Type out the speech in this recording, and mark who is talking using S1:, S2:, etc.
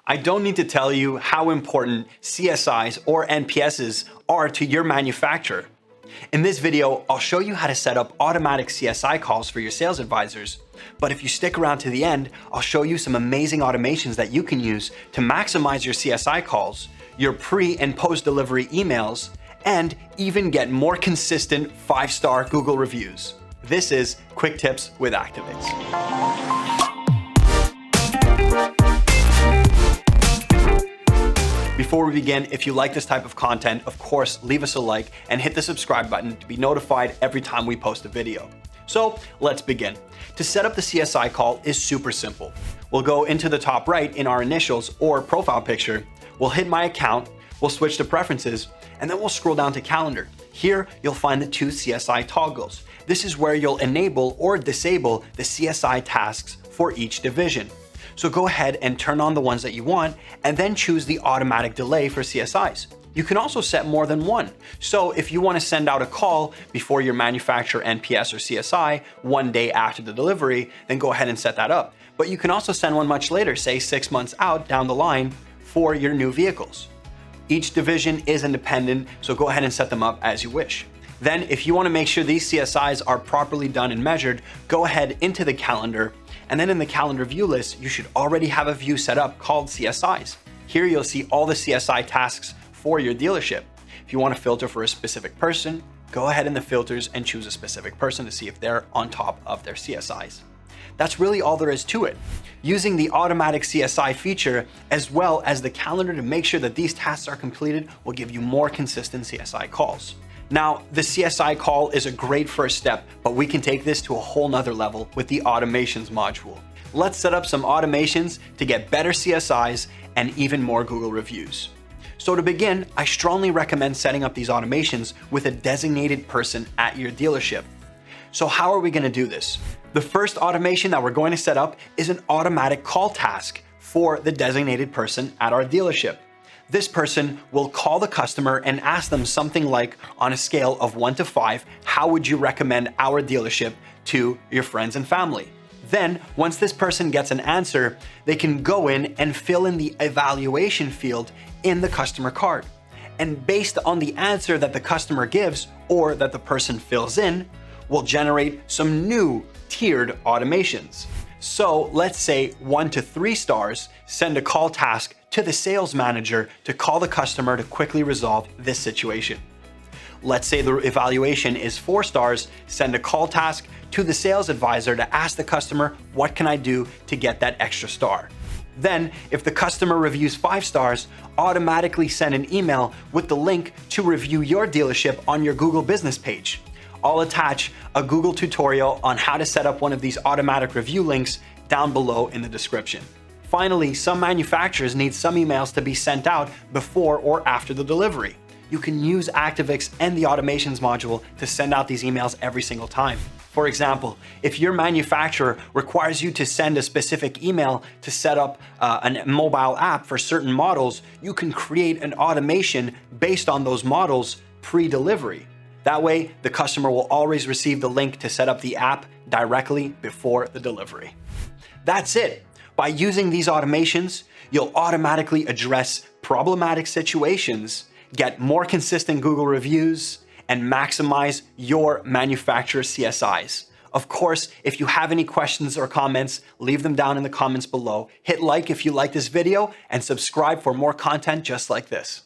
S1: I don't need to tell you how important CSIs or NPSs are to your manufacturer. In this video, I'll show you how to set up automatic CSI calls for your sales advisors. But if you stick around to the end, I'll show you some amazing automations that you can use to maximize your CSI calls, your pre- and post-delivery emails, and even get more consistent 5-star Google reviews. This is Quick Tips with Activix. Before we begin, if you like this type of content, of course, leave us a like and hit the subscribe button to be notified every time we post a video. So let's begin. To set up the CSI call is super simple. We'll go into the top right in our initials or profile picture. We'll hit my account, we'll switch to preferences, and then we'll scroll down to calendar. Here, you'll find the 2 CSI toggles. This is where you'll enable or disable the CSI tasks for each division. So go ahead and turn on the ones that you want and then choose the automatic delay for CSIs. You can also set more than one. So if you want to send out a call before your manufacturer NPS or CSI 1 day after the delivery, then go ahead and set that up. But you can also send one much later, say 6 months out down the line for your new vehicles. Each division is independent, so go ahead and set them up as you wish. Then if you want to make sure these CSIs are properly done and measured, go ahead into the calendar, and then in the calendar view list, you should already have a view set up called CSIs. Here you'll see all the CSI tasks for your dealership. If you want to filter for a specific person, go ahead in the filters and choose a specific person to see if they're on top of their CSIs. That's really all there is to it. Using the automatic CSI feature as well as the calendar to make sure that these tasks are completed will give you more consistent CSI calls. Now, the CSI call is a great first step, but we can take this to a whole nother level with the automations module. Let's set up some automations to get better CSIs and even more Google reviews. So to begin, I strongly recommend setting up these automations with a designated person at your dealership. So how are we going to do this? The first automation that we're going to set up is an automatic call task for the designated person at our dealership. This person will call the customer and ask them something like, on a scale of 1 to 5, how would you recommend our dealership to your friends and family? Then, once this person gets an answer, they can go in and fill in the evaluation field in the customer card. And based on the answer that the customer gives or that the person fills in, we'll generate some new tiered automations. So let's say 1 to 3 stars, send a call task to the sales manager to call the customer to quickly resolve this situation. Let's say the evaluation is 4 stars, send a call task to the sales advisor to ask the customer, what can I do to get that extra star? Then, if the customer reviews 5 stars, automatically send an email with the link to review your dealership on your Google business page. I'll attach a Google tutorial on how to set up one of these automatic review links down below in the description. Finally, some manufacturers need some emails to be sent out before or after the delivery. You can use Activix and the automations module to send out these emails every single time. For example, if your manufacturer requires you to send a specific email to set up a mobile app for certain models, you can create an automation based on those models pre-delivery. That way, the customer will always receive the link to set up the app directly before the delivery. That's it. By using these automations, you'll automatically address problematic situations, get more consistent Google reviews, and maximize your manufacturer CSIs. Of course, if you have any questions or comments, leave them down in the comments below. Hit like if you like this video and subscribe for more content just like this.